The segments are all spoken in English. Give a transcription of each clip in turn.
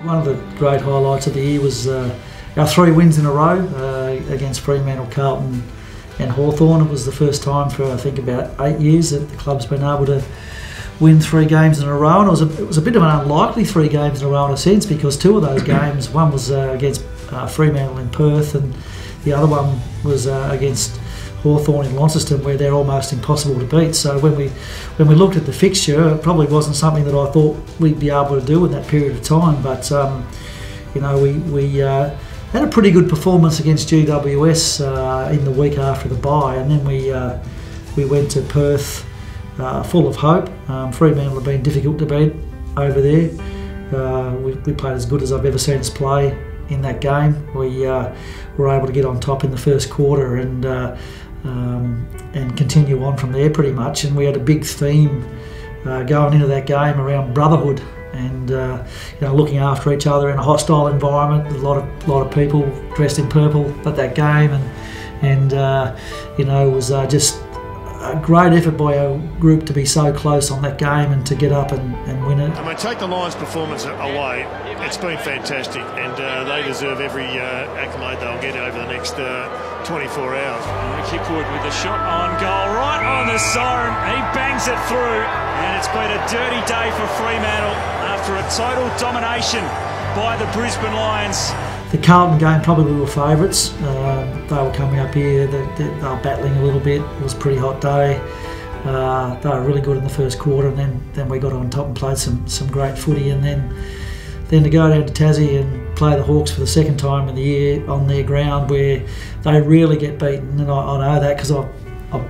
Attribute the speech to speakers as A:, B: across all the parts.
A: One of the great highlights of the year was our 3 wins in a row against Fremantle, Carlton and Hawthorn. It was the first time for I think about 8 years that the club's been able to win 3 games in a row, and it was a bit of an unlikely 3 games in a row in a sense, because 2 of those games, one was against Fremantle in Perth and the other one was against Hawthorn in Launceston, where they're almost impossible to beat. So when we looked at the fixture, it probably wasn't something that I thought we'd be able to do in that period of time. But you know, we had a pretty good performance against GWS in the week after the bye, and then we went to Perth full of hope. Fremantle have been difficult to beat over there. We played as good as I've ever seen us play in that game. We were able to get on top in the first quarter and continue on from there pretty much. And we had a big theme going into that game around brotherhood and you know, looking after each other in a hostile environment. A lot of people dressed in purple at that game, and you know, it was just a great effort by our group to be so close on that game and to get up and win it.
B: I mean, take the Lions' performance away, it's been fantastic, and they deserve every accolade they'll get over the next 24 hours.
C: Kickwood with a shot on goal, right on the siren. He bangs it through, and it's been a dirty day for Fremantle after a total domination by the Brisbane Lions.
A: The Carlton game, probably we were favourites. They were coming up here, they were battling a little bit. It was a pretty hot day. They were really good in the first quarter, and then we got on top and played some great footy. And then to go down to Tassie and play the Hawks for the second time in the year on their ground, where they really get beaten. And I know that because I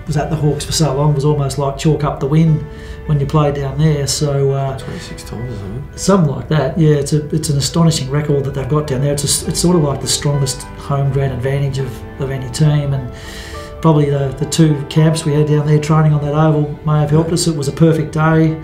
A: was at the Hawks for so long. It was almost like chalk up the win when you play down there. So
D: 26 times, isn't it? Something
A: like that. Yeah, it's an astonishing record that they've got down there. It's sort of like the strongest home ground advantage of any team, and probably the 2 camps we had down there training on that oval may have helped us. It was a perfect day.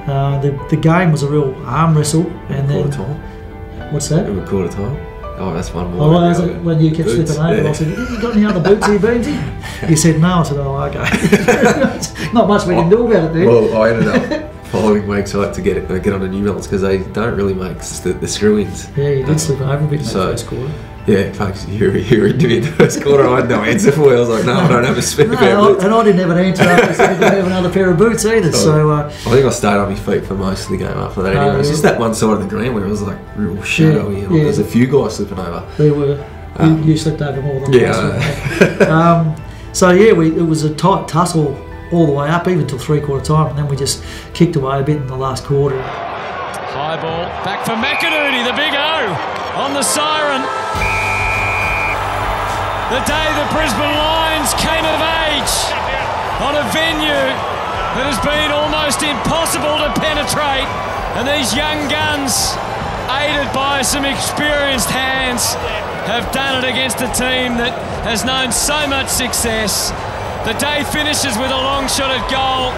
A: The game was a real arm wrestle, and then
D: quarter time.
A: What's that?
D: It was quarter time. Oh, that's one more.
A: Oh, when you kept slipping over, yeah. I said, "You got any other boots here, Beansy?" You said no. I said, "Oh, okay." Not much we can do about it then.
D: Well, I ended up following Wake's site to get on a New Balance because they don't really make the screw-ins.
A: Yeah, you did slip over a bit in that first quarter.
D: Yeah, in fact, you were into me in the first quarter. I had no answer for you. I was like, no, I don't have a spare pair of boots.
A: And I didn't have an answer after I said I didn't have another pair of boots either. So
D: I think I stayed on my feet for most of the game after that. Anyway, it was just that one side of the green where it was like real shadowy. And there's a few guys slipping over.
A: There were. You slipped over more than I. So yeah, it was a tight tussle all the way up, even till 3/4 time, and then we just kicked away a bit in the last quarter.
C: High ball back for McInerney, the big O on the siren. The day the Brisbane Lions came of age on a venue that has been almost impossible to penetrate, and these young guns, aided by some experienced hands, have done it against a team that has known so much success. The day finishes with a long shot at goal.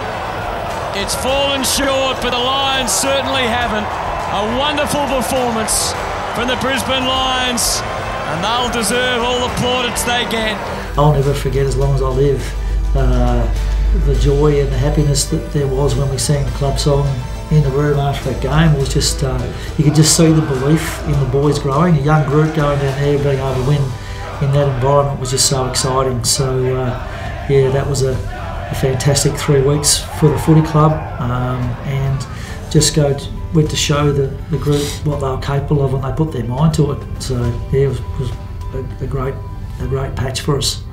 C: It's fallen short, but the Lions certainly haven't. A wonderful performance from the Brisbane Lions, and they'll deserve all the plaudits they get.
A: I'll never forget, as long as I live, the joy and the happiness that there was when we sang the club song in the room after that game. It was just, you could just see the belief in the boys growing. A young group going down there, being able to win in that environment was just so exciting. So yeah, that was a fantastic 3 weeks for the footy club, and just went to show the group what they were capable of when they put their mind to it. So yeah, it was a great patch for us.